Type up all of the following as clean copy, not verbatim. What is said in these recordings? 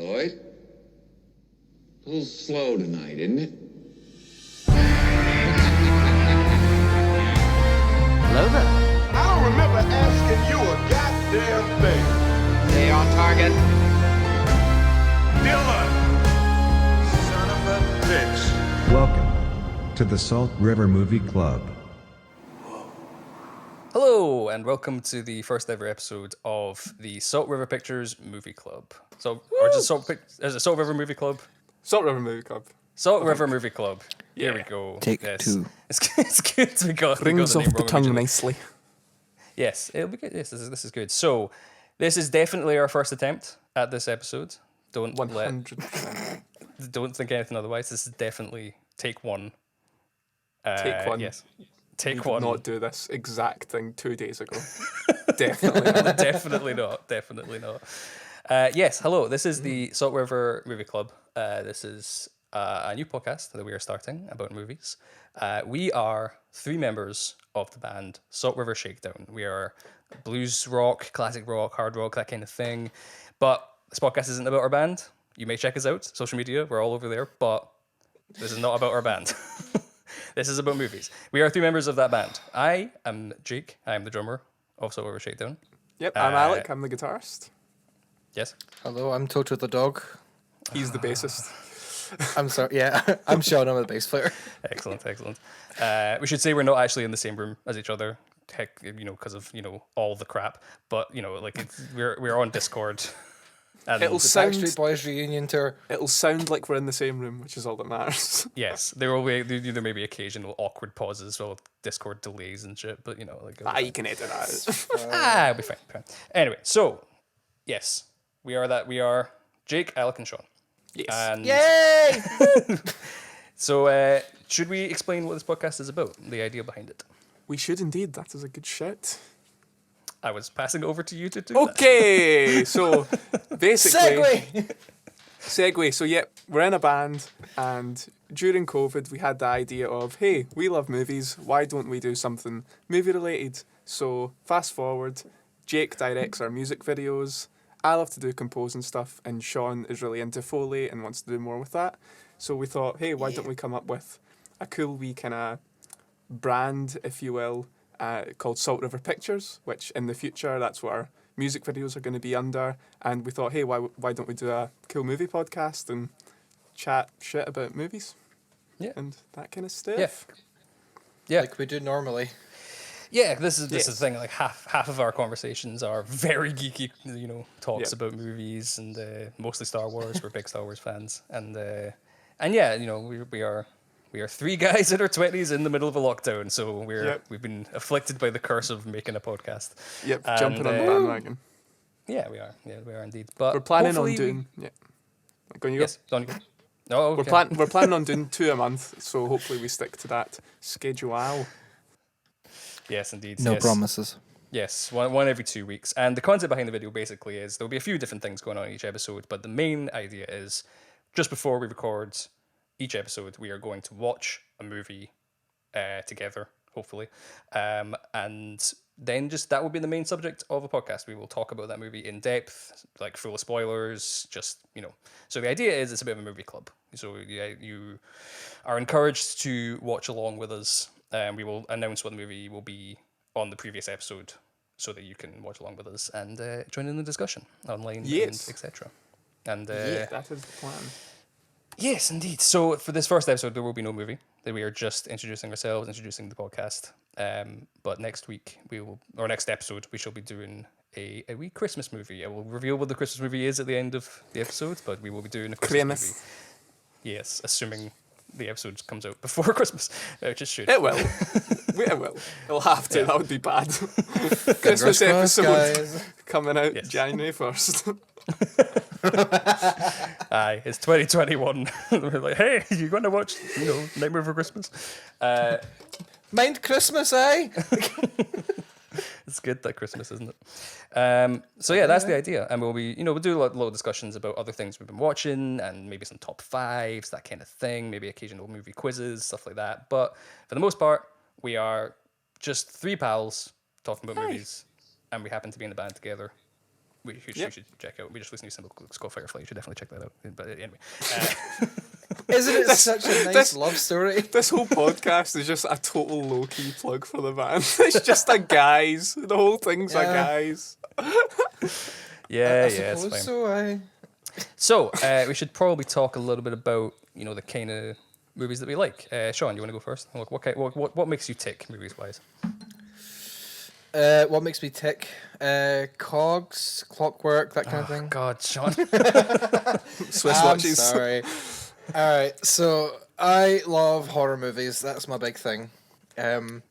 Lloyd. A little slow tonight, isn't it? Hello there. I don't remember asking you a goddamn thing. Stay on target. Dylan! Son of a bitch. Welcome to the Salt River Movie Club. Hello, and welcome to the first ever episode of the Salt River Pictures Movie Club. Is it Salt River Movie Club? Salt River Movie Club. Salt River Movie Club. Here we go. Take yes. two. It's good. We got Rings the name off the wrong tongue originally. nicely. Yes, it'll be good. Yes, this is good. So, this is definitely our first attempt at this episode. Don't 100%. don't think anything otherwise. This is definitely take one. Take one. Yes. Take We one. did not do this exact thing 2 days ago. Definitely not. Definitely not. Definitely not. Yes, hello. This is the Salt River Movie Club. This is a new podcast that we are starting about movies. We are three members of the band Salt River Shakedown. We are blues rock, classic rock, hard rock, that kind of thing. But this podcast isn't about our band. You may check us out, social media, we're all over there, but this is not about our band. This is about movies. We are three members of that band. I am Jake. I am the drummer of Salt River Shakedown. Yep, I'm Alec. I'm the guitarist. Yes. Hello, I'm Toto the dog. He's the bassist. I'm sorry. Yeah, I'm Sean. I'm the bass player. Excellent. We should say we're not actually in the same room as each other. Heck, because of all the crap. But we're on Discord. And It'll The sound. Backstreet Boys reunion tour. It'll sound like we're in the same room, which is all that matters. yes, there may be occasional awkward pauses or Discord delays and shit. But it'll You can edit that out. it'll be fine. Anyway, so yes, we are Jake, Alec, and Sean. Yes. And Yay! so should we explain what this podcast is about? The idea behind it. We should indeed. That is a good shout. I was passing over to you to do that. Okay, so basically. Segue. So, yep, we're in a band, and during COVID, we had the idea of, hey, we love movies, why don't we do something movie related? So, fast forward, Jake directs our music videos, I love to do composing stuff, and Sean is really into Foley and wants to do more with that. So, we thought, hey, why don't we come up with a cool wee kind of brand, if you will, called Salt River Pictures, which in the future, that's what our music videos are going to be under. And we thought, hey, why don't we do a cool movie podcast and chat shit about movies? Yeah. And that kind of stuff. Yeah. Like we do normally. Yeah, this is the Yes. thing. Like half of our conversations are very geeky, talks Yeah. about movies and mostly Star Wars. We're big Star Wars fans, and yeah, we are three guys in our 20s in the middle of a lockdown, so we've been afflicted by the curse of making a podcast. Yep, And, jumping on the bandwagon. Yeah, we are. Yeah, we are indeed. But We're planning on hopefully doing... Yeah. Go on, you go. Yes, on you go. Oh, okay. We're planning on doing 2 a month, so hopefully we stick to that schedule. Yes, indeed. No yes. promises. Yes, one every 2 weeks. And the concept behind the video basically is there'll be a few different things going on in each episode, but the main idea is just before we record each episode, we are going to watch a movie together, hopefully. And then that will be the main subject of a podcast. We will talk about that movie in depth, like full of spoilers, So the idea is it's a bit of a movie club. So you are encouraged to watch along with us. We will announce what the movie will be on the previous episode so that you can watch along with us and join in the discussion online, Yes. and etc. And That is the plan. yes, indeed. So for this first episode, there will be no movie. That we are just introducing ourselves, introducing the podcast. But next week next episode, we shall be doing a wee Christmas movie. I will reveal what the Christmas movie is at the end of the episode, but we will be doing a Christmas movie. Yes, assuming the episode comes out before Christmas, which it should. It will. It will. It'll have to. Yeah. That would be bad. Fingers Christmas crossed, episode guys. coming out Yes. January 1st. Aye, it's 2021. We're like, hey, you going to watch, Nightmare Before Christmas? Mind Christmas, eh? It's good that Christmas, isn't it? So yeah, that's the idea, and we'll do a lot of discussions about other things we've been watching, and maybe some top fives, that kind of thing. Maybe occasional movie quizzes, stuff like that. But for the most part, we are just three pals talking about movies, and we happen to be in a band together. you should check out. We just listened to Simple Skull Firefly. You should definitely check that out. But anyway, Isn't it such a nice love story? This whole podcast is just a total low key plug for the band. It's just a guys. The whole thing's a Yeah. guys. yeah, it's Suppose fine. so, So we should probably talk a little bit about the kind of movies that we like. Sean, you want to go first? What makes you tick movies wise? What makes me tick? Cogs, clockwork, that kind of thing. God, Sean. Swiss I'm watches. sorry. All right, so I love horror movies. That's my big thing. Good.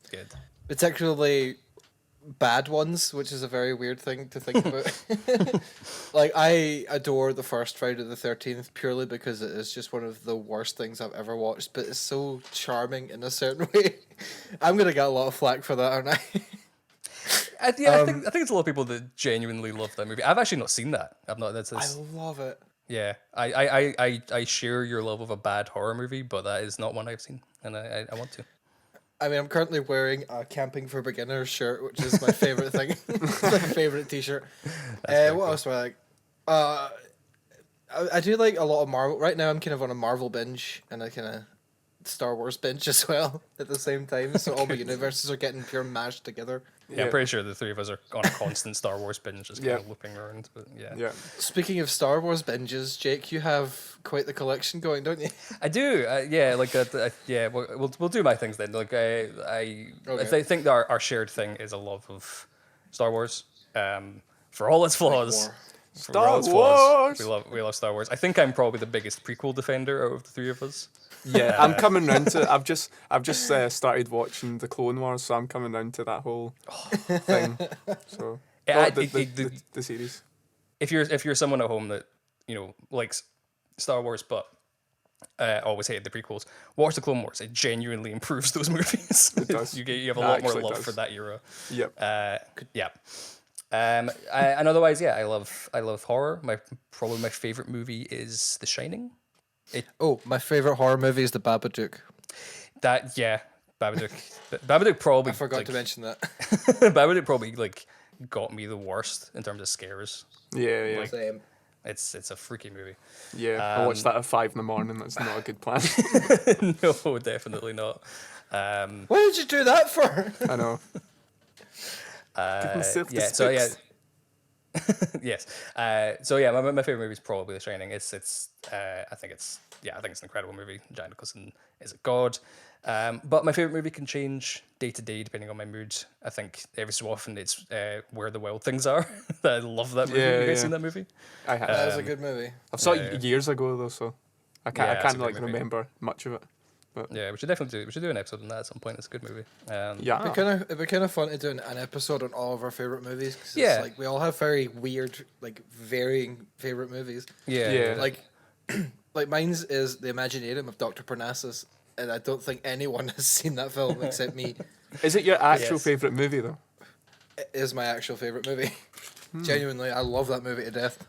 Particularly bad ones, which is a very weird thing to think about. Like, I adore the first Friday the 13th purely because it is just one of the worst things I've ever watched, but it's so charming in a certain way. I'm gonna get a lot of flack for that, aren't I? I think it's a lot of people that genuinely love that movie. I've actually not seen that. I've not. I love it. Yeah, I share your love of a bad horror movie, but that is not one I've seen, and I want to. I mean, I'm currently wearing a Camping for Beginners shirt, which is my favorite thing. It's my favorite T-shirt. What else do I like? I do like a lot of Marvel. Right now, I'm kind of on a Marvel binge and a kind of Star Wars binge as well at the same time. So all my universes are getting pure mashed together. Yeah, I'm pretty sure the three of us are on a constant Star Wars binge, just kind of looping around. But yeah. Yeah. Speaking of Star Wars binges, Jake, you have quite the collection going, don't you? I do. Yeah, like yeah. We'll do my things then. Like I think that our shared thing is a love of Star Wars. For all its flaws. War. For all its Wars! flaws, we love Star Wars. I think I'm probably the biggest prequel defender out of the three of us. Yeah, I'm coming round to it. I've just started watching the Clone Wars, so I'm coming round to that whole thing. So Yeah, the series. If you're someone at home that likes Star Wars but always hated the prequels, watch the Clone Wars. It genuinely improves those movies. It does. you have a It lot more actually love does. for that era. Yep. Yeah. And otherwise, yeah, I love horror. Probably my favorite movie is The Shining. Oh, my favorite horror movie is The Babadook. Babadook. Babadook probably. I forgot to mention that. Babadook probably got me the worst in terms of scares. Yeah. Same. It's a freaky movie. Yeah. I watched that at 5 a.m. That's not a good plan. No, definitely not. What did you do that for? I know. Give myself the Yeah. So yeah. sticks. Yes. So yeah, my favorite movie is probably The Shining. I think it's an incredible movie. Jack Nicholson is a god. But my favorite movie can change day to day depending on my mood. I think every so often it's Where the Wild Things Are. I love that movie. Yeah, you guys yeah. seen that movie? I have. That was a good movie. I saw it years ago though, so I Yeah, it's a can't good like movie. remember much of it. Yeah, we should definitely do an episode on that at some point. It's a good movie. Yeah. It'd be kind of fun to do an episode on all of our favorite movies. 'Cause Yeah. it's like we all have very weird, like varying favorite movies. Yeah. Like, like mine's is The Imaginarium of Dr. Parnassus, and I don't think anyone has seen that film except me. Is it your actual Yes. favorite movie though? It is my actual favorite movie. Genuinely, I love that movie to death.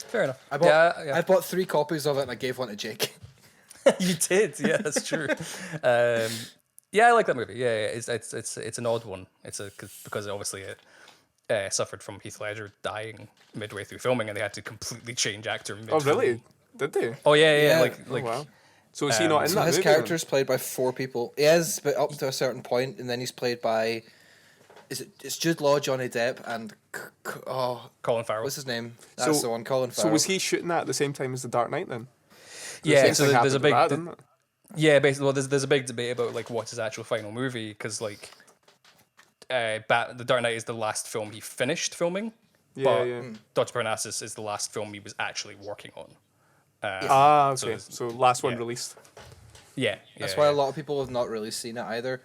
Fair enough. I bought yeah. I bought 3 copies of it and I gave one to Jake. You did, yeah, that's true. Yeah, I like that movie. Yeah, it's an odd one. Because obviously it suffered from Heath Ledger dying midway through filming, and they had to completely change actor. Oh really? Did they? Oh yeah. Yeah. Like Oh wow. So is he not in So that his movie? character is played by 4 people. He is, but up to a certain point, and then he's played by. It's Jude Law, Johnny Depp, and Colin Farrell. what's his name? That's So- the one, Colin So Farrell. was he shooting that at the same time as The Dark Knight then? Yeah, Same so thing there's a happened big with that, didn't it? yeah, basically. Well, there's a big debate about like what's his actual final movie because like, The Dark Knight is the last film he finished filming, Yeah, but yeah. Dr. Parnassus is the last film he was actually working on. Ah, So okay. it's- So last one yeah. released. Yeah, That's yeah, why yeah. a lot of people have not really seen it either,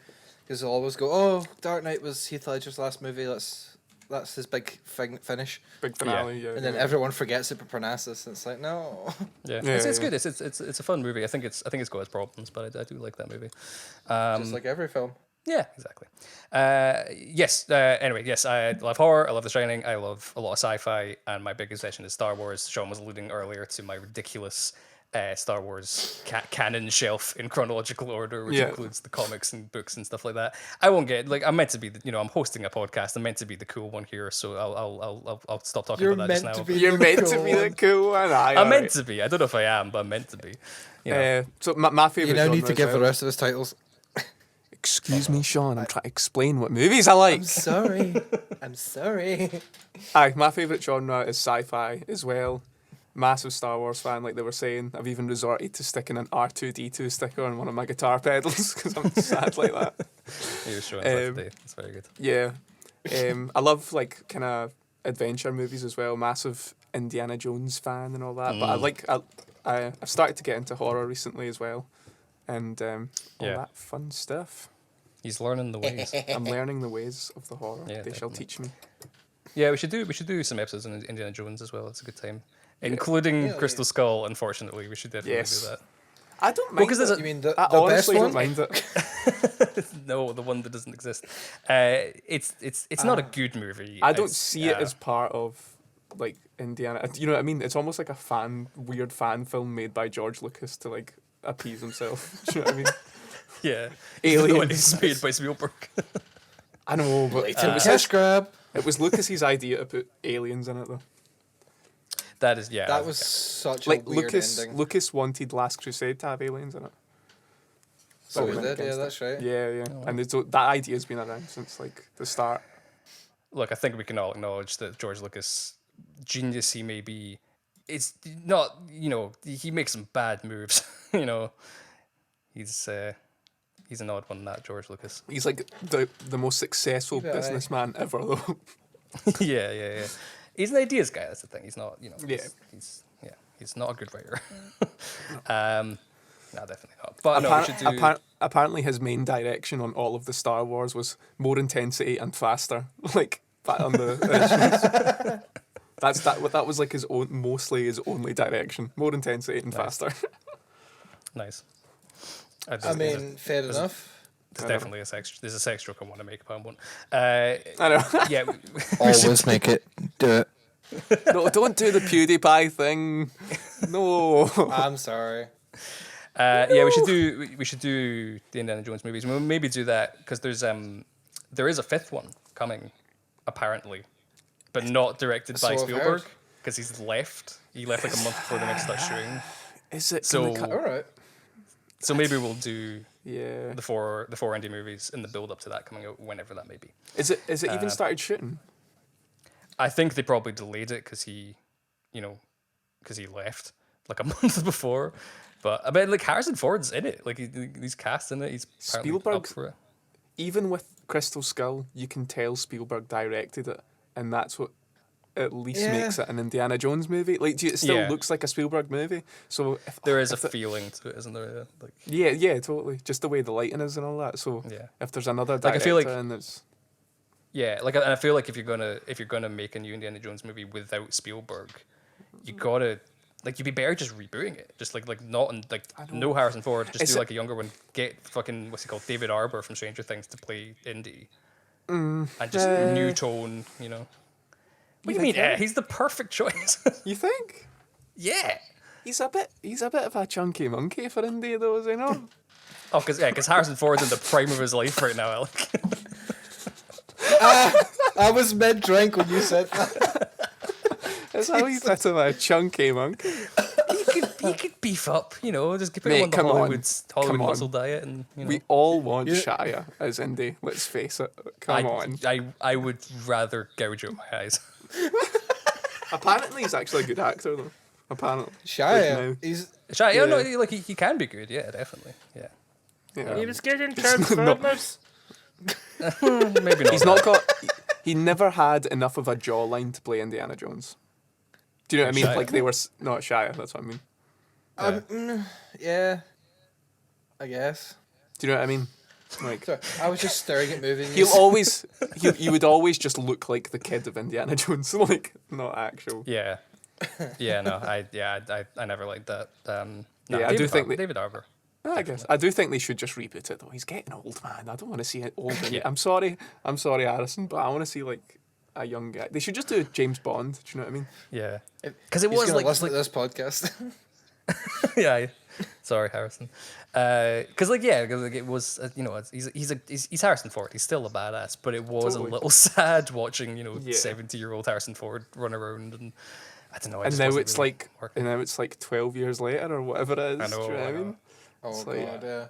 because they'll always go, "Oh, Dark Knight was Heath Ledger's last movie. That's his big finish," Big finale, yeah. and then everyone forgets it. But Parnassus, and it's like, no. Yeah, Yeah, it's yeah. good. It's a fun movie. I think it's got its problems, but I do like that movie. Just like every film. Yeah, exactly. Yes. Anyway, yes, I love horror. I love The Shining. I love a lot of sci-fi, and my big obsession is Star Wars. Sean was alluding earlier to my ridiculous Star Wars canon shelf in chronological order, which Yeah. includes the comics and books and stuff like that. I won't get like I'm meant to be. I'm hosting a podcast. I'm meant to be the cool one here, so I'll stop talking You're about that just meant now. to be. You're meant to cool be the one. cool one. Aye, I'm meant alright. to be. I don't know if I am, but I'm meant to be. You know. So my favorite. You now need genre to as give the well- rest of his titles. Excuse me, Sean. I'm trying to explain what movies I like. I'm sorry. I'm sorry. Aye, my favourite genre is sci-fi as well. Massive Star Wars fan, like they were saying. I've even resorted to sticking an R2D2 sticker on one of my guitar pedals because I'm sad like that. You were showing that um, today. That's very good. Yeah. I love like kind of adventure movies as well. Massive Indiana Jones fan and all that. But I've started to get into horror recently as well, and all Yeah. that fun stuff. He's learning the ways. I'm learning the ways of the horror. Yeah, They shall definitely. teach me. Yeah, we should do some episodes on Indiana Jones as well. It's a good time, including Yeah, Crystal Skull. Unfortunately, we should definitely Yes. do that. I don't mind. 'cause there's it. a- You mean the I best honestly one? don't mind it. No, the one that doesn't exist. It's not a good movie. I don't It's, see it as part of like Indiana. You know what I mean? It's almost like a weird fan film made by George Lucas to like appease himself. Do you know what I mean? yeah. Aliens. No, it's made by Spielberg. I know, but It's a cash grab. it was Lucas's idea to put aliens in it though. That is yeah. That was such Like a weird Lucas, ending. Lucas wanted Last Crusade to have aliens in it. So we we went did, yeah, against it. that's right. Yeah, yeah. And that idea's been around since like the start. Look, I think we can all acknowledge that George Lucas, genius he may be, it's not. He makes some bad moves. He's an odd one, that George Lucas. He's like the most successful Yeah, aye. businessman ever though. yeah. He's an ideas guy. That's the thing. He's not. Yeah. He's not a good writer. No, definitely not. But no, we should do. Apparently his main direction on all of the Star Wars was more intensity and faster. Like back on the originals. That was like mostly his only direction. More intensity and faster. Nice. I mean, fair enough. There's definitely there's a sex joke I want to make, but I won't. I know. Yeah, Always make it. Do it. No, don't do the PewDiePie thing. No. I'm sorry. yeah, we should do the Indiana Jones movies. We'll maybe do that because there is a fifth one coming, apparently, but not directed So by I've Spielberg heard. because he's left. He left like a month before the next start shooting. Is it? So All right. so maybe we'll do yeah. the four indie movies in the build up to that coming out whenever that may be. Is it even started shooting? I think they probably delayed it because he left like a month before. But I mean, like Harrison Ford's in it. Like he's cast in it. He's apparently up Spielberg- for it. Even with Crystal Skull, you can tell Spielberg directed it, and that's what at least Yeah. makes it an Indiana Jones movie. Like, it still Yeah. looks like a Spielberg movie. So if, There is a if the- feeling to it, isn't there? Like yeah, totally. Just the way the lighting is and all that. So Yeah. if there's another Like, director I feel like- and it's yeah, like and I feel like if you're gonna make a new Indiana Jones movie without Spielberg, you gotta like you'd be better just rebooting it. Just like not in, like no Harrison Ford. Just Is do it- like a younger one. Get fucking what's he called, David Arbor from Stranger Things to play Indy, Mm, and just new tone. What do you mean? think He's the perfect choice. you think yeah. he's a bit of a chunky monkey for Indy though, is he not? Oh, because Harrison Ford's in the prime of his life right now, Alec. I was mid drink when you said that. It's a wee bit of a chunky monkey. he could beef up, just put Mate, him on the come on. Hollywood Come on. muscle diet, and We all want Shia as Indy. Let's face it. Come on. I would rather gouge out my eyes. Apparently, he's actually a good actor, though. Apparently. Shia, Like, he's Yeah, no, like he can be good. Yeah, definitely. Yeah, yeah. he was getting Transformers. maybe not. He's not got. He never had enough of a jawline to play Indiana Jones. Do you know what I mean? Shia? Like they were not Shia. That's what I mean. Yeah, I guess. Do you know what I mean? Like Sorry, I was just staring at moving. you would always just look like the kid of Indiana Jones, like not actual. Yeah, no, I never liked that. No, Yeah, I do think David Arbor. I guess I do think they should just reboot it though. He's getting old, man. I don't want to see it old. Yeah. I'm sorry, Harrison, but I want to see like a young guy. They should just do James Bond. Do you know what I mean? Yeah, because it He's was gonna like listen to this podcast. Yeah, sorry, Harrison. Because like it was he's Harrison Ford. He's still a badass, but it was Totally. a little sad watching Yeah. 70-year-old Harrison Ford run around and I don't know. I And just now wasn't it's really like, working. and now it's like 12 years later or whatever it is. I know, Do you know what I I know. mean? Oh It's god, like- yeah.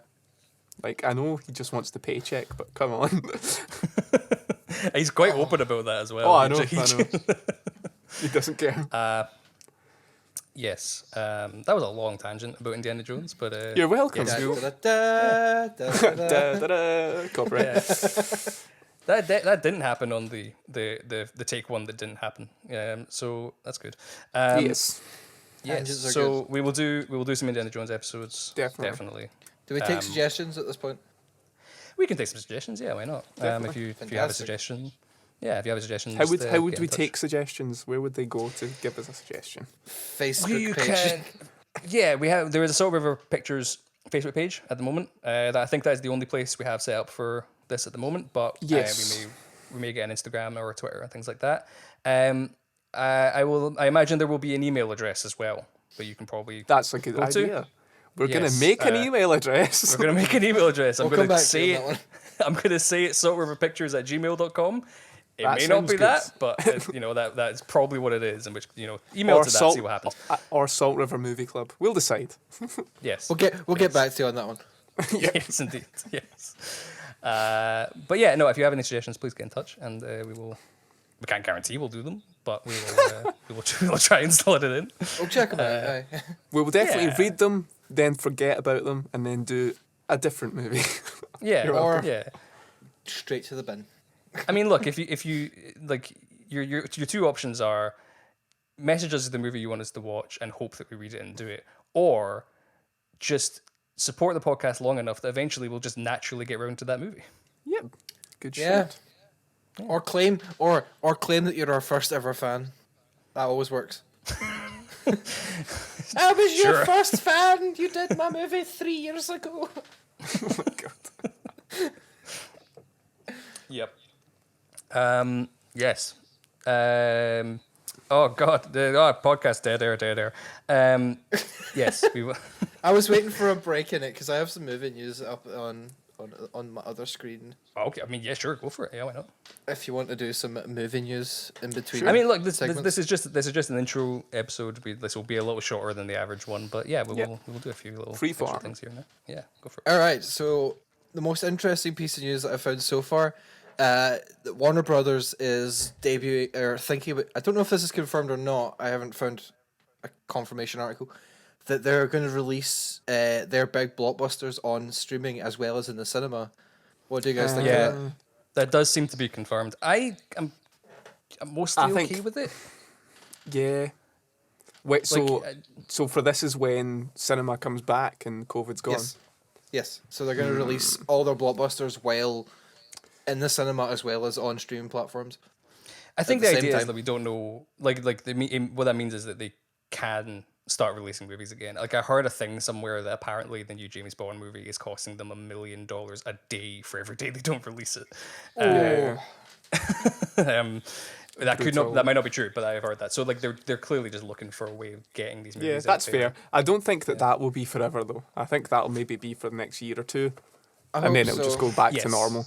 Like, I know he just wants the paycheck, but come on. He's quite open about that as well. Oh, I know, He- I know. He doesn't care. Yes, that was a long tangent about Indiana Jones, but You're welcome. yes, Bill. Da-da-da-da-da-da. Copyright. that didn't happen on the take one that didn't happen. So that's good. Yes. Yes. Tangents are So we will do some Indiana Jones episodes. Definitely. Do we take suggestions at this point? We can take some suggestions. Yeah, why not? If you have a Fantastic. suggestion, yeah, if you have a suggestion, How would just, how would get we in touch. take suggestions? Where would they go to give us a suggestion? Facebook You page. can. Yeah, there is a Salt River Pictures Facebook page at the moment. That I think that is the only place we have set up for this at the moment. But Yes. we may get an Instagram or a Twitter and things like that. I imagine there will be an email address as well, but you can probably. That's a good Go to? idea. We're Yes, gonna make an email address. We're gonna make an email address. I'm We'll come gonna back to you say on that it. one. I'm gonna say it saltriverpictures@gmail.com. It That may not sounds be good. that, but that's probably what it is. In which email to that, see what happens. Or Salt River Movie Club. We'll decide. Yes. We'll get back to you on that one. Yes, indeed. Yes. But yeah, no. If you have any suggestions, please get in touch, and we will. We can't guarantee we'll do them, but we will. we will try and slot it in. We'll check them out. aye. We will definitely Yeah. read them, then forget about them, and then do a different movie. Yeah. Or- yeah. Straight to the bin. I mean, look, if you like, your two options are message us the movie you want us to watch and hope that we read it and do it, or just support the podcast long enough that eventually we'll just naturally get round to that movie. Yep. Good Yeah. shit. Or claim that you're our first ever fan. That always works. I was your Sure. first fan. You did my movie 3 years ago. Yep. Yes. Oh God, the podcast dead air. Yes, we will. I was waiting for a break in it because I have some movie news up on my other screen. Okay, I mean, yeah, sure, go for it. Yeah, why not? If you want to do some movie news in between. I mean, look, this segments. is just an intro episode. This will be a little shorter than the average one, but yeah, we'll do a few little Free extra form. things here and there. Yeah, go for it. All right, so the most interesting piece of news that I found so far, that Warner Brothers is debuting or thinking about. I don't know if this is confirmed or not. I haven't found a confirmation article that they're going to release their big blockbusters on streaming as well as in the cinema. What do you guys think Yeah, of that? that does seem to be confirmed. I'm mostly I think- okay with it. Yeah. Wait, so Like, so for this is when cinema comes back and COVID's gone. Yes. So they're going to release all their blockbusters while in the cinema as well as on streaming platforms. I think the the same idea is time. that we don't know. What that means is that they can start releasing movies again. Like I heard a thing somewhere that apparently the new James Bond movie is costing them $1 million a day for every day they don't release it. Yeah. That could Brutal. not. That might not be true, but I've heard that. So like they're clearly just looking for a way of getting these movies. Yeah, out that's there. fair. I don't think that will be forever though. I think that'll maybe be for the next year or two, I and then hope it'll just so. go back Yes. to normal.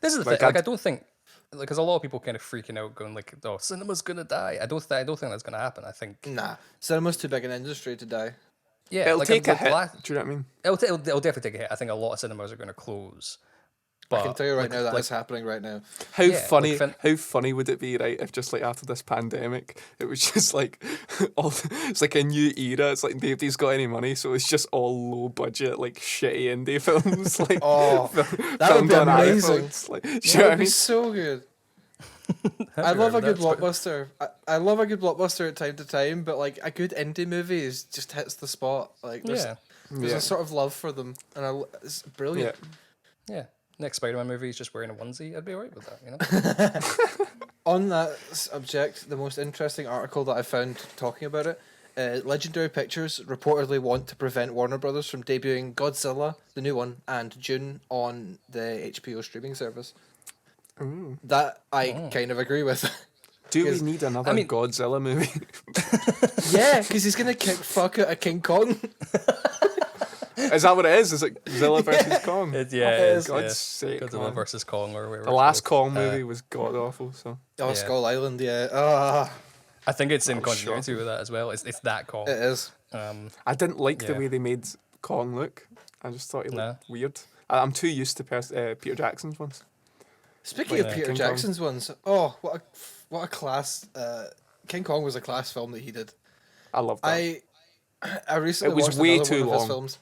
This is the Like, thing. Like I'd- I don't think. Like, there's a lot of people kind of freaking out, going like, "Oh, cinema's gonna die." I don't think that's gonna happen. I think. Nah, cinema's too big an industry to die. Yeah, It'll like, take a like, hit. la- Do you know what I mean? It'll definitely take a hit. I think a lot of cinemas are going to close. But I can tell you right now that like, is happening right now. How Yeah, funny! like fin- How funny would it be, right? If just like after this pandemic, it was just like it's like a new era. It's like nobody's got any money, so it's just all low budget, like shitty indie films. Like Oh, that would filmed be on amazing. iPhones. Like, do you know That what I would be mean? so good. I love a good That's what- blockbuster. I love a good blockbuster at time to time, but like a good indie movie just hits the spot. Like there's, Yeah, there's Yeah. a sort of love for them, and it's brilliant. Yeah. next Spider-Man movie is just wearing a onesie. I'd be alright with that. You know. On that subject, the most interesting article that I found talking about it, Legendary Pictures reportedly want to prevent Warner Brothers from debuting Godzilla, the new one, and Dune on the HBO streaming service. That I kind of agree with. Do we Because- need another I mean- Godzilla movie? Yeah, because he's gonna kick fuck out of King Kong. Is that what it is? Is it Godzilla versus Kong? It is. is. God's sake, Godzilla man. versus Kong or whatever. The it's last called. Kong movie was god awful. So Oh, Yeah. Skull Island, yeah. I think it's in was continuity shocking. with that as well. It's that Kong. It is. I didn't like the Yeah. way they made Kong look. I just thought he looked Nah. weird. I'm too used to Peter Jackson's ones. Speaking Like, of Peter King Kong. Jackson's ones, oh, what a class! King Kong was a class film that he did. I love that. I recently It was watched way another too one of his long. films.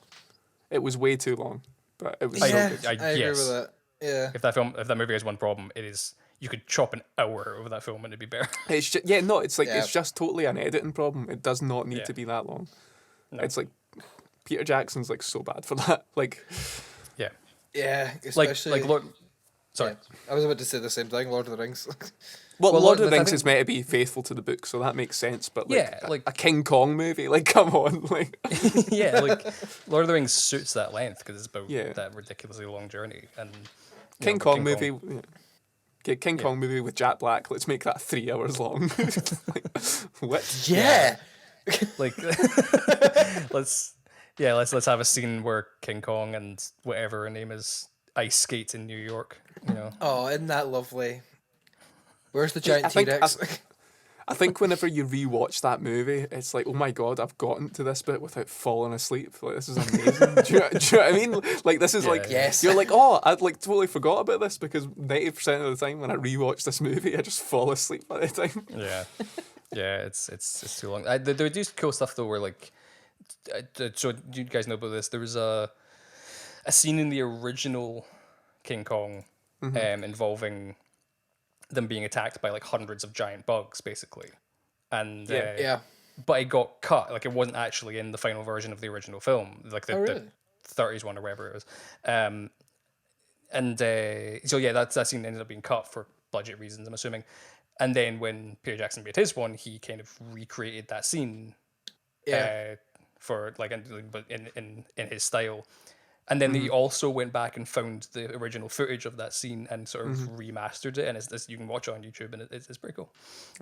It was way too long, but it was Yeah, so good. I agree yes. with that. Yeah. If that movie has one problem, it is you could chop an hour over that film and it'd be better. It's just, it's like Yeah. it's just totally an editing problem. It does not need Yeah. to be that long. No. It's like Peter Jackson's like so bad for that. Like Yeah. Yeah, Like especially. Lord. Sorry. yeah. I was about to say the same thing. Lord of the Rings. well, Well, Lord of the I Rings think- is meant to be faithful to the book, so that makes sense. But like, Yeah, like- a King Kong movie, like come on, like Yeah, like Lord of the Rings suits that length because it's about Yeah. that ridiculously long journey. And you King know, Kong movie. Yeah. Okay, King Kong movie with Jack Black. Let's make that 3 hours long. Like, what? Yeah. like let's have a scene where King Kong and whatever her name is ice skates in New York. You know. Oh, isn't that lovely? Where's the giant I think- T-Rex? I think whenever you rewatch that movie, it's like, oh my god, I've gotten to this bit without falling asleep. Like this is amazing. do you know what I mean? Like this is Yeah, like, yeah. Yes. you're like, oh, I'd like totally forgot about this because 90% of the time when I rewatch this movie, I just fall asleep by the time. Yeah, yeah, it's too long. They do cool stuff though, where like, so you guys know about this? There was a scene in the original King Kong, involving them being attacked by like hundreds of giant bugs, basically, and yeah. but it got cut. Like it wasn't actually in the final version of the original film, like the, Oh, really? the 30s one or whatever it was. So yeah, that scene ended up being cut for budget reasons, I'm assuming. And then when Peter Jackson made his one, he kind of recreated that scene, Yeah. for like, but in his style. And then he also went back and found the original footage of that scene and sort of remastered it, and you can watch it on YouTube, and it's pretty cool.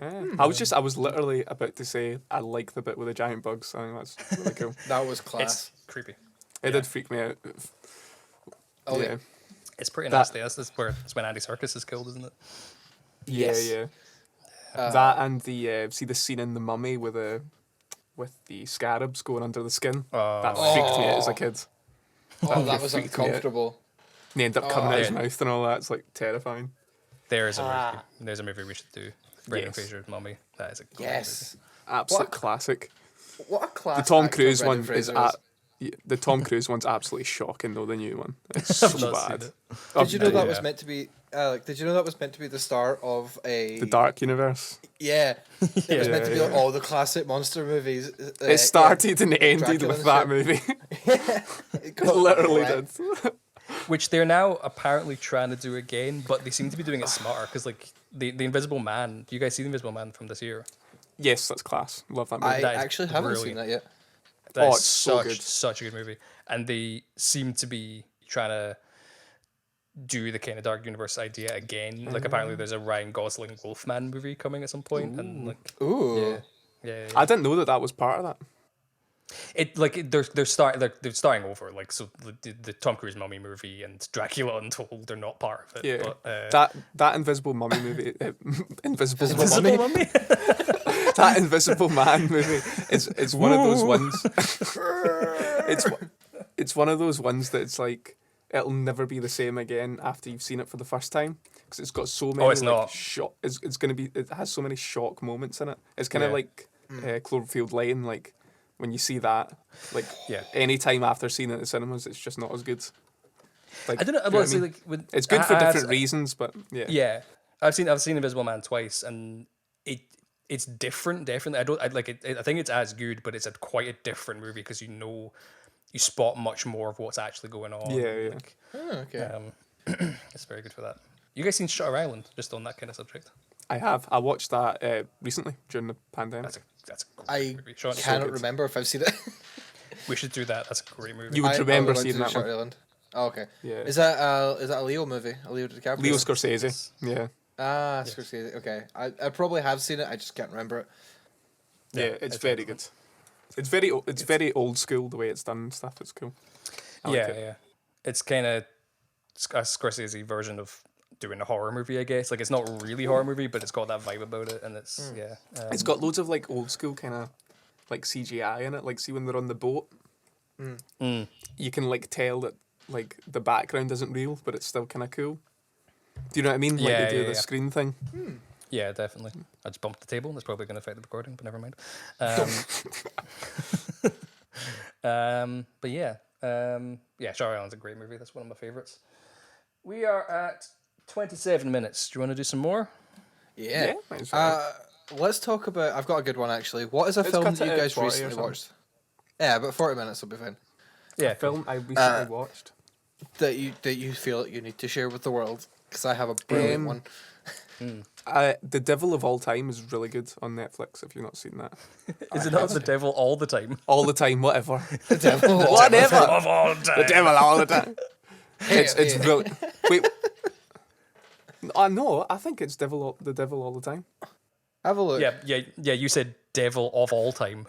I was literally about to say I like the bit with the giant bugs. I think that's really cool. That was class. It's creepy. It did freak me out. Oh, yeah. yeah. It's pretty That- nasty. That's when Andy Serkis is killed, isn't it? Yes. Yeah. That and the see the scene in The Mummy with the scarabs going under the skin. That freaked me out as a kid. Oh, that was freaked me out. uncomfortable. And they end up coming out his Yeah. mouth and all that. It's like terrifying. There's a movie we should do. Brendan Yes. Fraser's Mummy. That is a great Yes. Absolute What? classic. What a class. The Tom actor Cruise Brendan one Fraser is the Tom Cruise one's absolutely shocking though. The new one, it's so not seen bad. it. Did you know that yeah. was meant to be? Did you know that was meant to be the start of a? The Dark Universe. Yeah. It was meant to be like Yeah. all the classic monster movies. It started and ended Dracula with and that shit. movie. It It got literally wrecked. did. Which they're now apparently trying to do again, but they seem to be doing it smarter because like the Invisible Man. Do you guys see the Invisible Man from this year? Yes, that's class. Love that movie. I That is actually haven't seen brilliant. that yet. That is it's so good. such a good movie, and they seem to be trying to do the kind of Dark Universe idea again. Like apparently there's a Ryan Gosling Wolfman movie coming at some point, and like Ooh. yeah. I didn't know that was part of that. They're starting over. Like so, the Tom Cruise Mummy movie and Dracula Untold, they're not part of it. Yeah, But, that Invisible Mummy movie, Invisible Mummy? Mummy. that Invisible Man movie is one of those ones. it's one of those ones that it's like it'll never be the same again after you've seen it for the first time because it's got so many. it's not. It's gonna be. It has so many shock moments in it. It's kind of Yeah. like Cloverfield Lane. Like when you see that, like Yeah. any time after seeing it at the cinemas, it's just not as good. Like, I don't know. do you Well, what I see, mean? like with, It's good for I- different reasons, but yeah. Yeah, I've seen Invisible Man twice, and it's different. Definitely, I think it's as good, but it's quite a different movie because you spot much more of what's actually going on. Yeah, yeah. Like, Oh, okay. it's very good for that. You guys seen Shutter Island? Just on that kind of subject. I have. I watched that recently during the pandemic. That's a great I movie. Sean, cannot remember if I've seen it. we should do that. That's a great movie. You would I remember would like seeing to do that Shutter one. Island. Oh, okay. Yeah. Is that a Leo movie? A Leo DiCaprio? Leo Scorsese. Yeah. Ah, Scorsese. Okay. I probably have seen it. I just can't remember it. Yeah, it's very good. It's very old school the way it's done and stuff. It's cool. I like Yeah, it. yeah. It's kind of a Scorsese version of doing a horror movie, I guess. Like, it's not really a horror movie, but it's got that vibe about it, and it's It's got loads of like old school kind of like CGI in it. Like, see when they're on the boat, you can like tell that like the background isn't real, but it's still kind of cool. Do you know what I mean? Like Yeah, they do yeah, the yeah. screen thing. yeah, definitely. I just bumped the table. That's probably going to affect the recording, but never mind. But yeah, Shutter Island's a great movie. That's one of my favorites. We are at 27 minutes. Do you want to do some more? Yeah. might as well. Let's talk about. I've got a good one actually. What is a Let's film cut that it you at guys 40 or recently something. watched? Yeah, about 40 minutes will be fine. Yeah, Film I recently watched. That you feel like you need to share with the world, because I have a brilliant one. The Devil of All Time is really good on Netflix. If you've not seen that, Is it not the devil all the time? all the time, whatever, The devil. whatever, Of all time. the devil all the time. It's yeah. really wait. No, I think it's the devil all the time. Have a look. Yeah. You said devil of all time.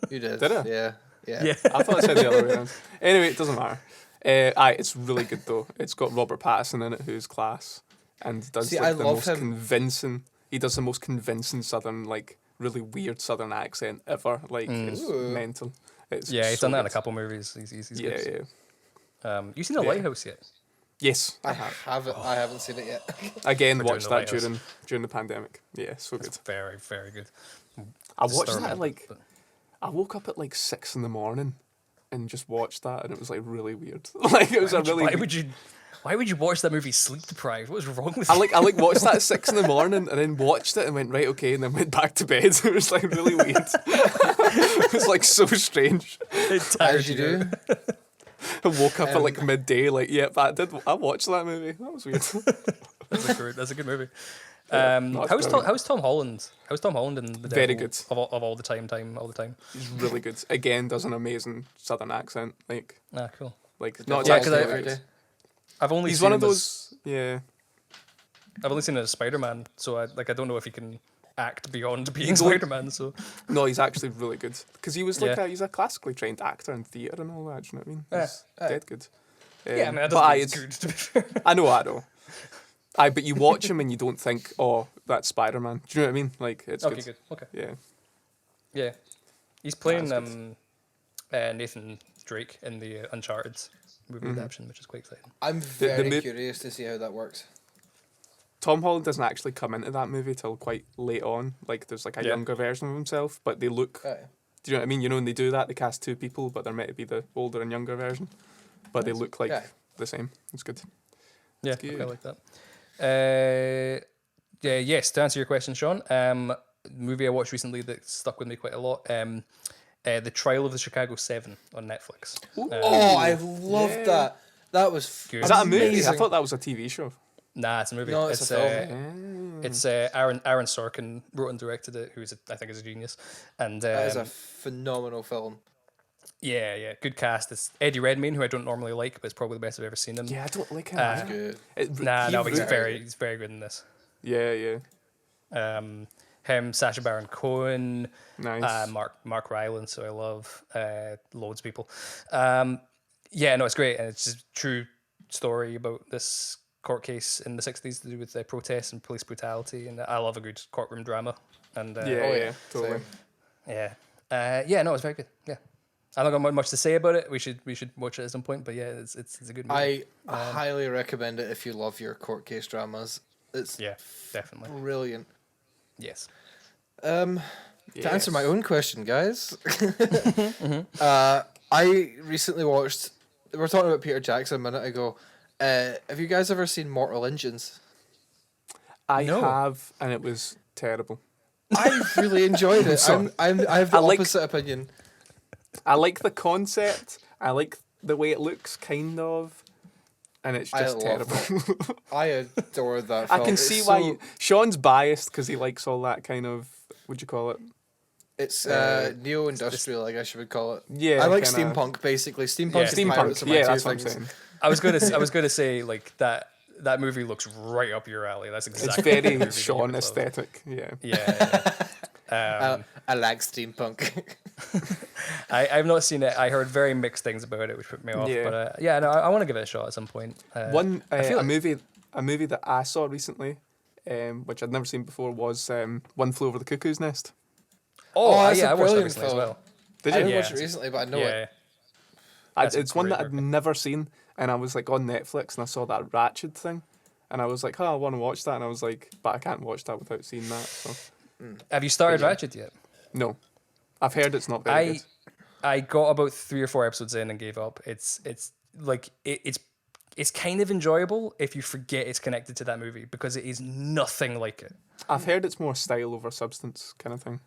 You did. Did I? Yeah. Yeah. I thought I said the other way around. Anyway, it doesn't matter. It's really good though. It's got Robert Pattinson in it, who's class, and does See, like I the love most him. convincing. He does the most convincing southern, like really weird southern accent ever. Like it's mental. It's Yeah, he's so done that in a good. couple movies. He's Yeah, good. yeah. You seen The Lighthouse yet? Yes, I haven't seen it yet. again We're doing watched The that Lighthouse. during the pandemic. Yeah, so good. Very, very good. I watched Disturbing, that at, like but- I woke up at like 6 a.m. and just watched that, and it was like really weird. Like it was a really. Why would you watch that movie sleep deprived? What was wrong with I you? like watched that at 6 a.m. and then watched it and went right okay, and then went back to bed. It was like really weird. It was like so strange. As you do. I woke up at like midday, like yep, I watched that movie. That was weird. That's a good movie. no, it's How's brilliant. Tom Holland? How's Tom Holland in the Very Devil good. of all the time, all the time? He's really good. Again, does an amazing southern accent. Like Cool. not Yeah, just 'cause every day. I've only he's seen one of him those. Yeah. I've only seen him as Spider-Man, so I don't know if he can act beyond being He's only- Spider-Man. So No, he's actually really good because he was like Yeah. he's a classically trained actor in theatre and all that. Do you know what I mean? Yeah. He's dead good. yeah, I mean, that but doesn't aye, mean it's it's- good to be fair. I know. But you watch him and you don't think, oh, that's Spider-Man. Do you know what I mean? Like it's Okay, good. Okay. Yeah. Yeah, he's playing That's Nathan Drake in the Uncharted movie adaptation, which is quite exciting. I'm very mo- curious to see how that works. Tom Holland doesn't actually come into that movie till quite late on. Like there's like a Yeah. younger version of himself, but they look. Right. Do you know what I mean? You know when they do that, they cast two people, but they're meant to be the older and younger version, but they look like Yeah. the same. It's good. Yeah, good. okay, I like that. Yes, to answer your question, Sean, movie I watched recently that stuck with me quite a lot. The Trial of the Chicago 7 on Netflix. Oh, I loved that. That was Good. Is that a movie? I amazing. thought that was a TV show. Nah, it's a movie. No, it's a film. It's Aaron Sorkin wrote and directed it, I think is a genius. And That is a phenomenal film. yeah, good cast. It's Eddie Redmayne, who I don't normally like, but it's probably the best I've ever seen him. Yeah, I don't like him. Good. No, but he's very. he's very good in this. Yeah. Him, Sacha Baron Cohen, Nice. Mark Rylance, who I love, loads of people. No, it's great, and it's just a true story about this court case in the 60s to do with protests and police brutality, and I love a good courtroom drama. And yeah, totally. Same. no, it's very good. Yeah, I'm not got much to say about it. We should watch it at some point, but yeah, it's a good movie. I highly recommend it if you love your court case dramas. It's Yeah, definitely. brilliant. Yes. To answer my own question, guys, Mm-hmm. I recently watched. We were talking about Peter Jackson a minute ago. Have you guys ever seen Mortal Engines? I No. have, and it was terrible. I really enjoyed it. I have the I like- opposite opinion. I like the concept. I like the way it looks, kind of, and it's I just love terrible. I adore that I film. can It's see why so- Sean's biased because he likes all that kind of. What'd you call it? It's neo-industrial, I guess you would call it. Yeah, I like kinda- steampunk basically. Steampunk, Yeah, and Steampunk. pirates are my Yeah, two that's what I'm things. saying. I was gonna say like that movie looks right up your alley. That's It's exactly. the very movie that you Sean would love. aesthetic. Yeah. Yeah. I like steampunk. I've not seen it. I heard very mixed things about it, which put me off. Yeah. But yeah, no, I want to give it a shot at some point. I feel a movie that I saw recently, which I'd never seen before, was One Flew Over the Cuckoo's Nest. Oh, that's yeah, a I watched that brilliant recently as film. well. Did I you? didn't Yeah. watch it recently, but I know Yeah, it. That's a It's one great that I'd movie. never seen, and I was like on Netflix, and I saw that Ratched thing, and I was like, oh, I want to watch that, and I was like, but I can't watch that without seeing that. So Have you started Ratched yet? no, I've heard it's not very good. I got about 3 or 4 episodes in and gave up. It's kind of enjoyable if you forget it's connected to that movie because it is nothing like it. I've heard it's more style over substance kind of thing.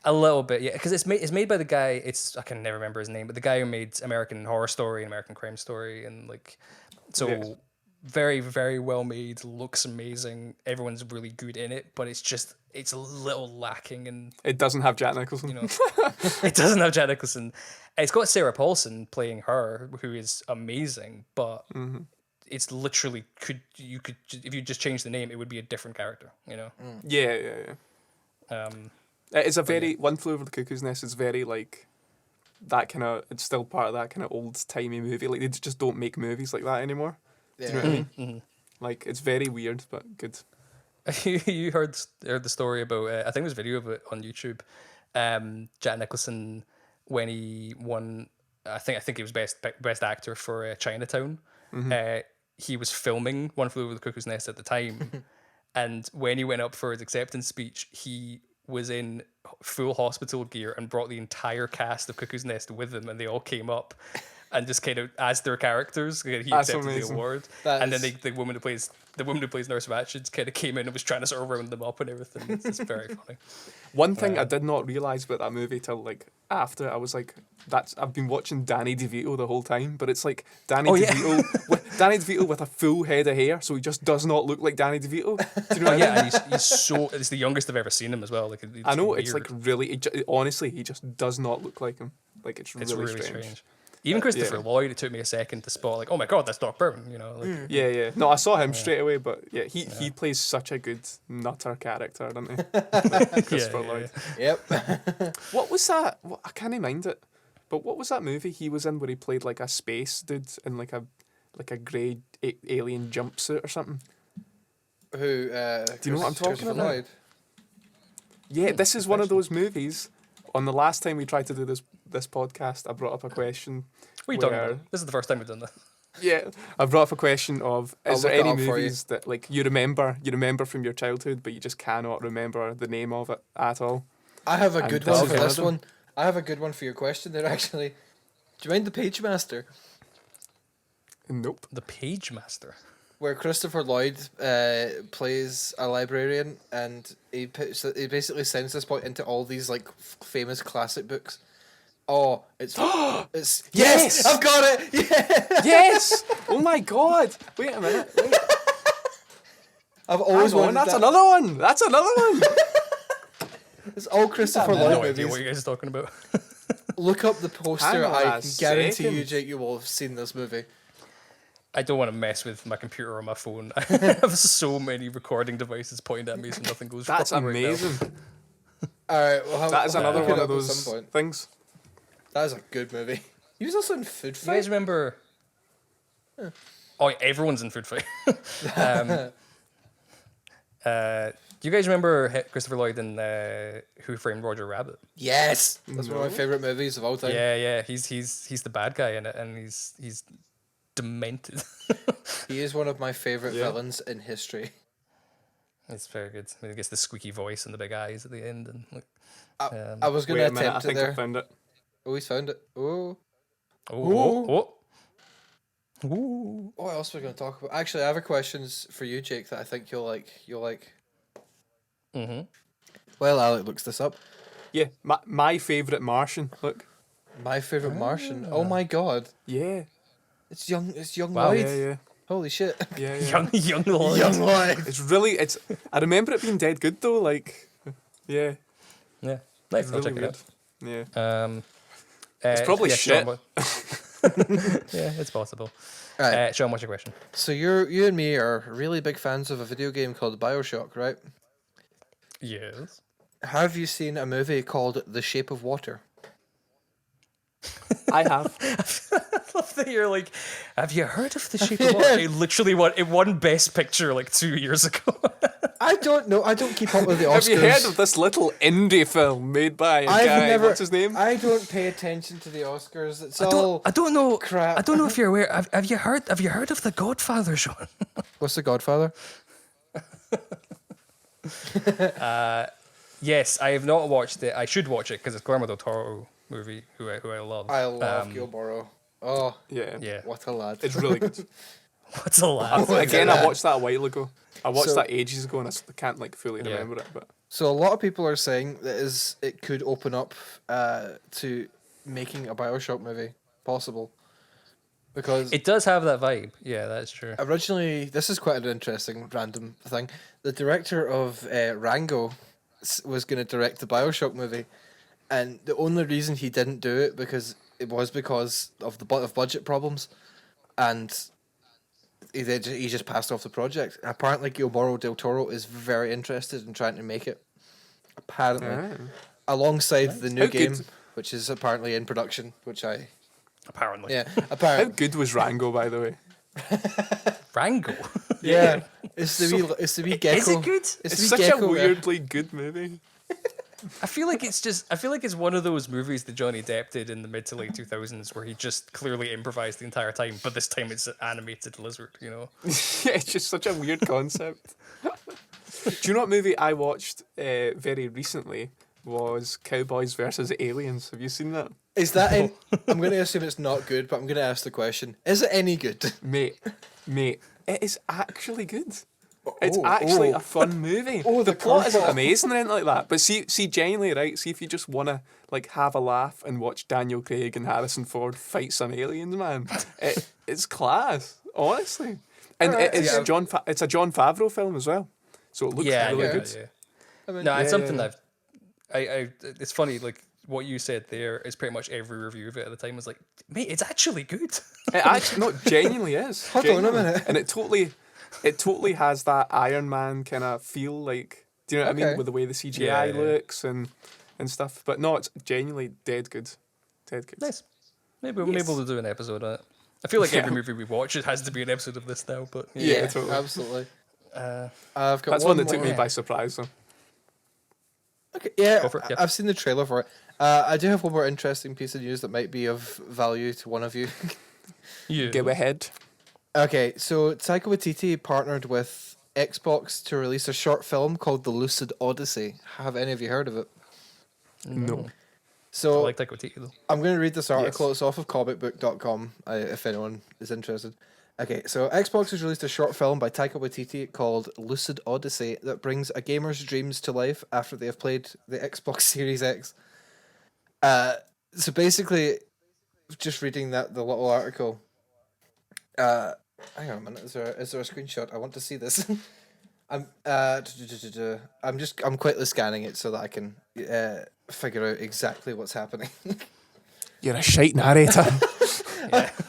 A little bit, yeah, because it's made by the guy. I can never remember his name, but the guy who made American Horror Story and American Crime Story, and like, so Yes. very, very well made. Looks amazing. Everyone's really good in it, but it's a little lacking in, It doesn't have Jack Nicholson. you know, it doesn't have Jack Nicholson. It's got Sarah Paulson playing her, who is amazing, but it's literally if you just change the name, it would be a different character, you know. Yeah. It's a very One Flew Over the Cuckoo's Nest is very like that kind of. It's still part of that kind of old timey movie. Like they just don't make movies like that anymore. Do you know what I mean? Like it's very weird but good. You heard the story about I think there's a video of it on YouTube. Jack Nicholson when he won, I think he was best actor for Chinatown. He was filming One Flew Over the Cuckoo's Nest at the time, and when he went up for his acceptance speech, he was in full hospital gear and brought the entire cast of Cuckoo's Nest with him, and they all came up and just kind of as their characters. He That's accepted the amazing. award, That and then is- the woman who plays Nurse Ratched kind of came in and was trying to sort of round them up and everything. It's very funny. One thing I did not realize about that movie till like after I was like, I've been watching Danny DeVito the whole time, but it's like Danny DeVito with a full head of hair, so he just does not look like Danny DeVito. Do you know what I mean? Yeah, and he's so. It's the youngest I've ever seen him as well. Like I know it's weird. like really. Honestly, he just does not look like him. Like it's It's really, really strange. strange. Even Christopher yeah. Lloyd, it took me a second to spot. Like, oh my god, that's Doc Brown. You know, like, Yeah. No, I saw him straight away, but yeah, he plays such a good nutter character, doesn't he? Christopher Lloyd. Yep. What was that? I can't mind it. But what was that movie he was in where he played like a space dude in like a grey alien jumpsuit or something? Who? Do you know what I'm talking Christopher about? Lloyd. Yeah, this is one of those movies. On the last time we tried to do this podcast, I brought up a question. what are you talking where- about? This is the first time we've done that. Yeah, I brought up a question of: I'll is there look it any up for you. movies that like you remember from your childhood, but you just cannot remember the name of it at all? I have a And good this one is for one of this them. one. I have a good one for your question there, actually. Do you mind The Page Master? Nope. The Page Master. Where Christopher Lloyd plays a librarian, and he basically sends this boy into all these like famous classic books. Oh, it's Yes! yes, I've got it. Yeah, Yes! Oh my god! Wait a minute. Wait. I've always Hang on, wanted that's that. another one. That's another one. It's all Christopher I have Lloyd no idea movies. what you guys are talking about. Look up the poster. Hang on I a can guarantee you, second. Jake, you will have seen this movie. I don't want to mess with my computer or my phone. I have so many recording devices pointing at me, so nothing goes That's wrong right now. amazing. All right, well, That is another look it one of up at those some point. things. That is a good movie. He was also in Food You guys Fight. remember? Oh, yeah, everyone's in Food Fight. Do you guys remember Christopher Lloyd in Who Framed Roger Rabbit? Yes, that's one of my favorite movies of all time. Yeah. He's the bad guy in it, and he's demented. He is one of my favorite villains in history. It's very good. I mean, he gets the squeaky voice and the big eyes at the end, and like, I was going Wait to a minute, I attempt it think I there. found it. Oh, he's found it. Oh, oh. Ooh. what else are we going to talk about? Actually, I have a questions for you, Jake, that I think you'll like. Mm-hmm. Well, Alec looks this up. Yeah, my favourite Martian. Look. My favorite Martian. Oh my god, Yeah. it's young Wow. Lloyd. Yeah. Holy shit. Yeah. Young Lloyd. Young Lloyd. It's I remember it being dead good though, like yeah. Yeah. Nice. I'll Really check it weird. out. Yeah. It's probably shit. Yeah, it's possible. Right. Sean, what's your question? So you and me are really big fans of a video game called BioShock, right? Yes. have you seen a movie called The Shape of Water? I have. I love that you're like, have you heard of The Shape of Water? It literally won Best Picture like 2 years ago. I don't know. I don't keep up with the Oscars. Have you heard of this little indie film made by a guy? What's his name? I don't pay attention to the Oscars. It's I don't know. crap. I don't know if you're aware. Have you heard of The Godfather, Sean? What's The Godfather? Yes, I have not watched it. I should watch it because it's Guillermo del Toro movie, who I love. I love Gilmore. Oh, Yeah. Yeah. what a lad. It's really good. What's a laugh? Again, I watched that a while ago. I watched So- that ages ago, and I can't like fully Yeah. remember it. But So a lot of people are saying that it could open up to making a Bioshock movie possible. Because It does have that vibe. Yeah, that's true. originally, this is quite an interesting random thing. The director of Rango was going to direct the Bioshock movie, and the only reason he didn't do it because of of budget problems, and he just passed off the project. Apparently, Guillermo del Toro is very interested in trying to make it. Apparently, alongside the new How game, good- which is apparently in production, Apparently. yeah, how apparently, good was Rango, by the way? Rango. yeah, it's the wee gecko. Is it good? It's It's the wee such gecko a there. weirdly good movie. I feel like it's one of those movies that Johnny Depp did in the mid to late 2000s where he just clearly improvised the entire time, but this time it's an animated lizard, you know? Yeah, it's just such a weird concept. Do you know what movie I watched very recently was Cowboys versus Aliens? Have you seen that? Is that I'm going to assume it's not good, but I'm going to ask the question: is it any good? Mate, it is actually good. It's actually a fun movie. Oh, the the plot isn't curveball. amazing or anything like that. But see, genuinely, right? See if you just wanna like have a laugh and watch Daniel Craig and Harrison Ford fight some aliens, man. It's class, honestly. And Alright, it's yeah. It's a John Favreau film as well, so it looks really yeah. good. Yeah. I mean, No, it's Yeah, something yeah. that it's funny, like what you said there is pretty much every review of it at the time was like, mate, it's actually good. It actually, no, genuinely is. Hold on a Genuinely. minute. And it totally has that Iron Man kind of feel. Like, do you know what I Okay. mean, with the way the CGI Yeah. looks and stuff. But no, it's genuinely dead good. Dead good. Nice. Maybe we'll do an episode on it. I feel like every movie we watch, it has to be an episode of this now, but Yeah, totally. absolutely. I've got That's one that more. took me by surprise, though. Okay, yeah, Go for it, yeah. I've seen the trailer for it. I do have one more interesting piece of news that might be of value to one of you. you. Go ahead. Okay, so Taika Waititi partnered with Xbox to release a short film called The Lucid Odyssey. Have any of you heard of it? No. I So like Taika Waititi though. I'm going to read this article. It's off of comicbook.com, if anyone is interested. Okay, so Xbox has released a short film by Taika Waititi called Lucid Odyssey that brings a gamer's dreams to life after they have played the Xbox Series X. So basically, just reading the little article. Hang on a minute. Is there a screenshot? I want to see this. I'm quickly scanning it so that I can figure out exactly what's happening. You're a shite narrator.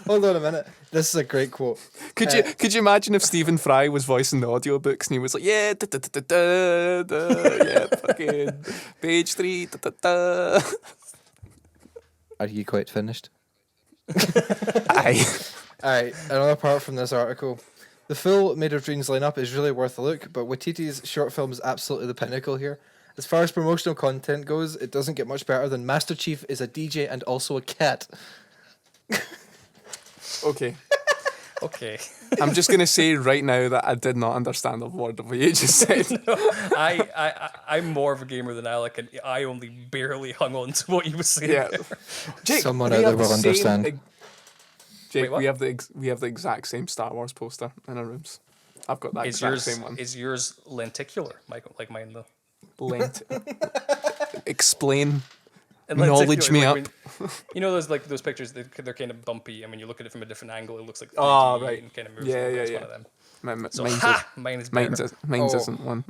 Hold on a minute. This is a great quote. Could you imagine if Stephen Fry was voicing the audiobooks and he was like, yeah, da, da, da, da, da, yeah, fucking page 3, da, da, da. Are you quite finished? Aye. Alright, another part from this article. The full Made of Dreams lineup is really worth a look, but Waititi's short film is absolutely the pinnacle here. As far as promotional content goes, it doesn't get much better than Master Chief is a DJ and also a cat. Okay. Okay. I'm just going to say right now that I did not understand a word of what you just said. I'm more of a gamer than Alec, and I only barely hung on to what he was saying. Yeah. Jake, Someone we out there have the will same understand. Jake, Wait, what? we have the exact same Star Wars poster in our rooms. I've got that Is exact yours same one. is yours lenticular, Michael, like mine though? Lent. Explain. And Knowledge lenticular, me like up. when- you know those pictures, they're kind of bumpy, and when you look at it from a different angle, it looks like 3D Oh, right. and kind of moves. Yeah, a little bit. yeah, It's yeah. one of them. Mine, So mine is mine's, better. mine's Oh. isn't one.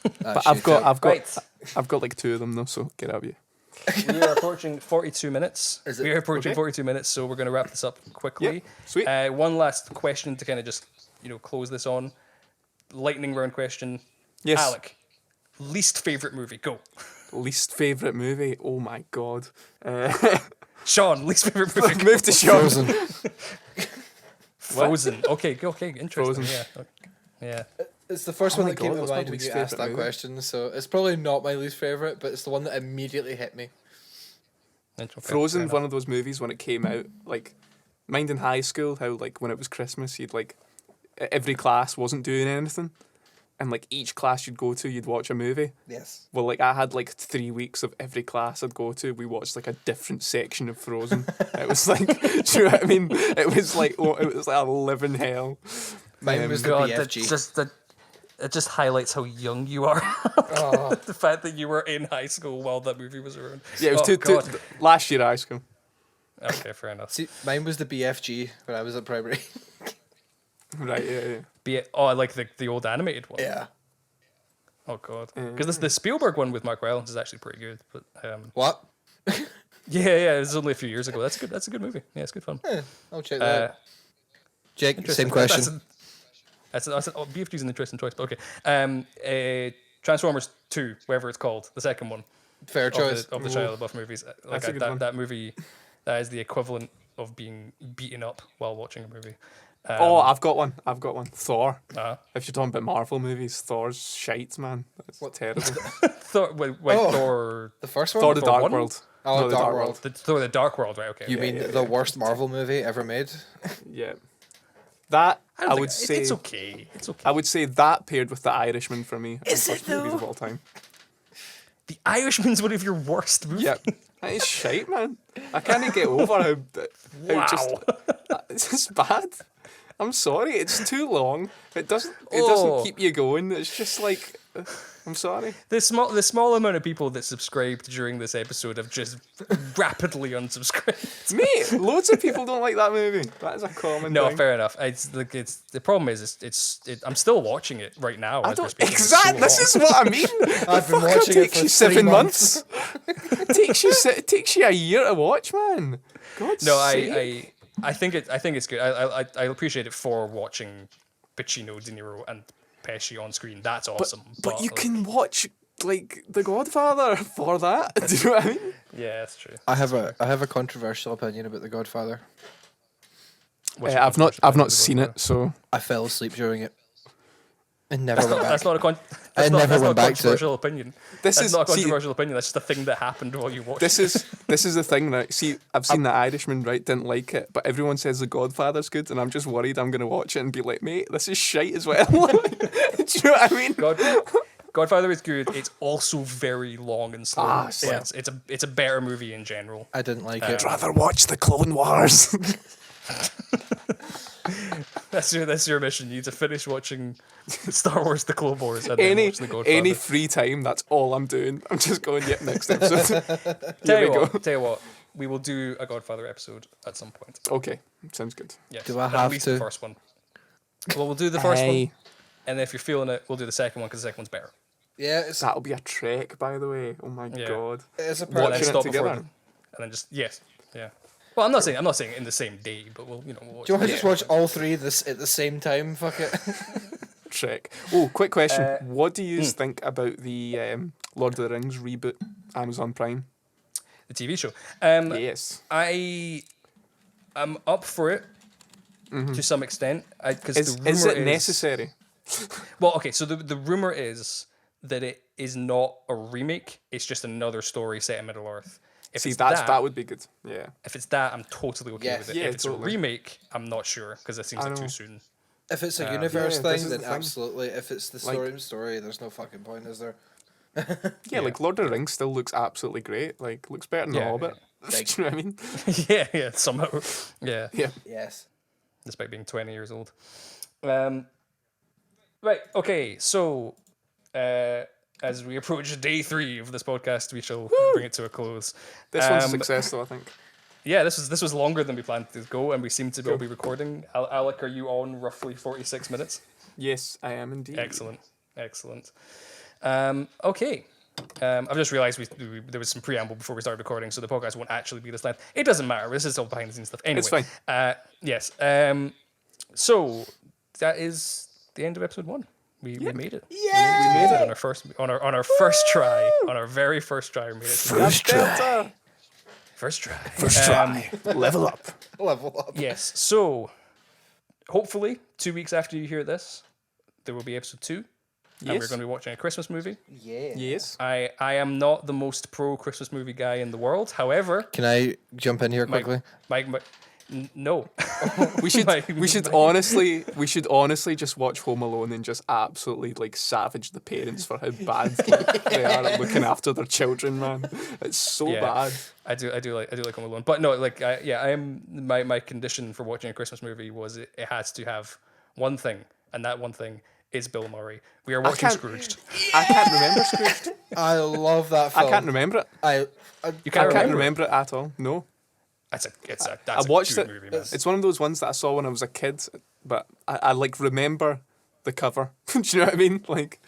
Ah, But I've shit. got Right. like 2 of them though, so get out of you. We are approaching 42 minutes. Is it? We are approaching Okay. 42 minutes, so we're going to wrap this up quickly. Yep, sweet. One last question to kind of just close this on. Lightning round question. Yes. Alec, least favorite movie. Go. Least favorite movie. Oh my god. Sean, least favorite movie. Move to Sean. Frozen. Frozen. Okay, interesting. Frozen. Yeah. It's the first Oh one my that came God, to what's my mind when least you asked favourite that movie? question, so it's probably not my least favorite, but it's the one that immediately hit me. Okay, Frozen, fair enough. one of those movies when it came out, like, mind in high school, how, like, when it was Christmas, you'd, like, every class wasn't doing anything, and, like, each class you'd go to, you'd watch a movie. Yes. Well, like, I had, like, 3 weeks of every class I'd go to, we watched, like, a different section of Frozen. It was, like, do you know what I mean? It was, like, a living hell. Mine was the God, BFG. it just highlights how young you are. Oh. The fact that you were in high school while that movie was around. Yeah, it was God. last year high school. Okay, fair enough. See, mine was the BFG when I was at primary. Right, yeah. I like the old animated one. Yeah. Oh god. Because the Spielberg one with Mark Rylance is actually pretty good. But What? yeah, it was only a few years ago. That's a good movie. Yeah, it's good fun. I'll check that out. Jake, Interesting. same question. BFG's an interesting choice, but okay. Transformers 2, whatever it's called, the second one Fair choice. of the Shia LaBeouf movies. That's a good one. That movie, that is the equivalent of being beaten up while watching a movie. I've got one. Thor. Uh-huh. If you're talking about Marvel movies, Thor's shite, man. It's terrible. Thor, wait, Oh. Thor, The first one? Thor: The Thor Dark 1? World. Oh, No, Dark World. Thor: The Dark World, right? Okay. You mean the worst Marvel movie ever made? Yeah. That I I would say it's okay. It's okay. I would say that paired with The Irishman for me. Is it movies though? of all time. The Irishman's one of your worst movies. Yeah. That is shite, man. I can't get over how Wow. it's just bad. I'm sorry, it's too long. It doesn't Oh. keep you going. It's just like I'm sorry. The small amount of people that subscribed during this episode have just rapidly unsubscribed. Mate, loads of people don't like that movie. That is a common No, thing. fair enough. The problem is I'm still watching it right now. I as we're don't speaking. It's exactly. so This long. is what I mean. I've been Fucker watching it takes for you 3 7 months. months. It takes you a year to watch, man. God's No, sake. I think it's good. I appreciate it for watching Pacino, De Niro, and Pesci on screen. That's awesome. But you like, can watch like The Godfather for that. Do you know what I mean? Yeah, that's true. I have a controversial opinion about The Godfather. What's your I've not controversial seen opinion it, so I fell asleep during it. And never went back. That's not a I never that's not went a back to it. controversial opinion. This That's is- not a see- controversial opinion. That's just a thing that happened while you watched. this is the thing, right? See, I've seen The Irishman, right? Didn't like it, but everyone says The Godfather's good, and I'm just worried I'm gonna watch it and be like, mate, this is shite as well. Do you know what I mean? Godfather is good. It's also very long and slow. Ah, So yeah. it's a better movie in general. I didn't like it. I'd rather watch The Clone Wars. That's your mission. You need to finish watching Star Wars: The Clone Wars and then watch The Godfather. any free time, that's all I'm doing. I'm just going, yep, next episode. Tell we you go. what, we will do a Godfather episode at some point. Okay, sounds good. Yes. Do I At have least to? the first one. Well, we'll do the first Hey. one, and if you're feeling it, we'll do the second one because the second one's better. Yeah, it's That'll be a trek, by the way. Oh my Yeah. god. a And then Watching it part. stop together. before, and then just yes, yeah. Well, I'm not saying in the same day, but we'll watch. Do you want to just watch all three this at the same time? Fuck it. Trek. Oh, quick question. What do you think about the Lord of the Rings reboot, Amazon Prime? the TV show? Yes. I am up for it to some extent because Is the rumor is it necessary? Well, okay, so the rumor is that it is not a remake; it's just another story set in Middle Earth. If See, it's that would be good. Yeah. if it's that, I'm totally okay Yes. with it. Yeah, If it's totally. a remake, I'm not sure because it seems I like know. too soon. If it's a universe Yeah, this thing, is then the thing. absolutely. If it's the story, there's no fucking point, is there? Yeah, like Lord of the Rings still looks absolutely great. Like looks better than The Yeah, Hobbit. Do you know what I mean? yeah, somehow, yeah, Yeah. Yes. despite being 20 years old. Right, okay, so as we approach day 3 of this podcast, we shall bring it to a close. This one's a success though, I think. Yeah, this was longer than we planned to go, and we seem to all be recording. Alec, are you on roughly 46 minutes? Yes, I am indeed. Excellent. Okay. I've just realised there was some preamble before we started recording, so the podcast won't actually be this length. It doesn't matter. This is all behind the scenes stuff. Anyway, It's fine. Yes. So that is the end of episode 1. We made it. Yeah! We made it on our first try. On our very first try, we made it. First try. First try. First try. Level up. Level up. Yes. So, hopefully, 2 weeks after you hear this, there will be episode 2. And we're Yes. going to be watching a Christmas movie. Yeah. Yes. I am not the most pro Christmas movie guy in the world. However, Can I jump in here quickly? no. We should Mike- we should honestly just watch Home Alone and just absolutely like savage the parents for how bad they are at looking after their children, man. It's so Yeah. bad. I do like Home Alone, but no, like I am my condition for watching a Christmas movie was it has to have one thing, and that one thing is Bill Murray. We are watching can't- Scrooged. I can't remember Scrooged. I love that film. I can't remember it. I You I can't remember it? remember it at all. No. That's I a watched good it. movie, man. It's one of those ones that I saw when I was a kid, but I like remember the cover. Do you know what I mean? Like,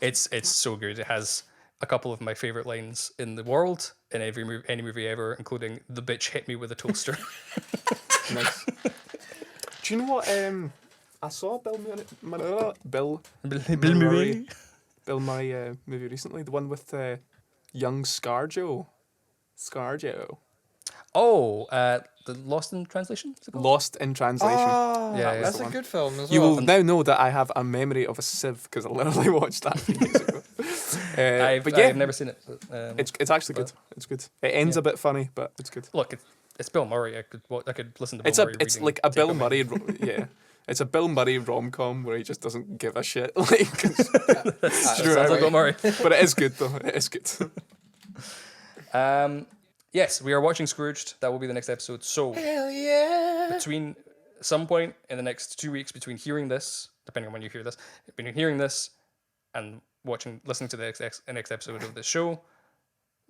It's so good. It has a couple of my favorite lines in the world in any movie ever, including "The bitch hit me with a toaster." nice. Do you know what? I saw a Bill Murray movie recently. The one with young ScarJo. ScarJo. Oh, the Lost in Translation. Is it called? Lost in Translation. Oh, Yeah, that's the a one. good film as You well. will now know that I have a memory of a sieve because I literally watched that a few days ago. But yeah, I've never seen it. But, it's actually good. It's good. It ends a bit funny, but it's good. look, it's Bill Murray. I could listen to Bill It's Murray. it's reading like a Take Bill On Me. Murray. Yeah, it's a Bill Murray rom-com where he just doesn't give a shit. Like, Sounds like Bill Murray. but it is good though. It is good. Yes, we are watching Scrooged. That will be the next episode. So Hell yeah! between some point in the next 2 weeks, between hearing this, depending on when you hear this, between hearing this and listening to the next episode of this show,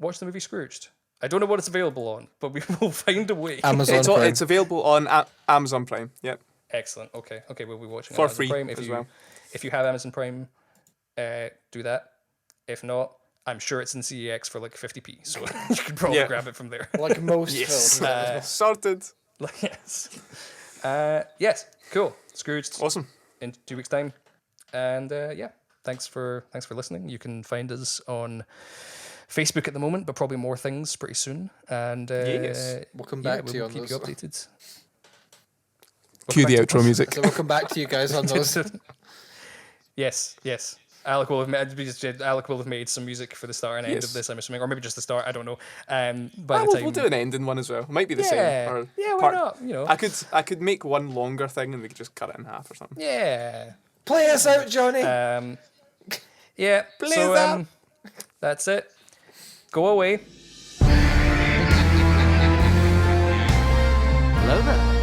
watch the movie Scrooged. I don't know what it's available on, but we will find a way. Amazon Prime. It's available on Amazon Prime. Yep. Excellent. Okay, we'll be watching it For on Amazon free Prime. as well. If you have Amazon Prime, do that. If not, I'm sure it's in CEX for like 50p, so you can probably Yeah. grab it from there. Like most Yes. films. Sorted. Yes. Yes. Cool. Scrooged Awesome. in 2 weeks' time, and yeah, thanks for listening. You can find us on Facebook at the moment, but probably more things pretty soon. And Yes. We'll come back to you we'll on keep those. you updated. Cue the Welcome back to outro us. music. So we'll come back to you guys on those. Yes. Alec will have made some music for the start and end Yes. of this, I'm assuming, or maybe just the start. I don't know. By the We'll, time we'll do an ending one as well. Might be the Yeah. same. Or Yeah, why not? You know. I could make one longer thing and we could just cut it in half or something. Yeah. Play us out, Johnny. Yeah. Please So up. that's it. Go away. Hello there.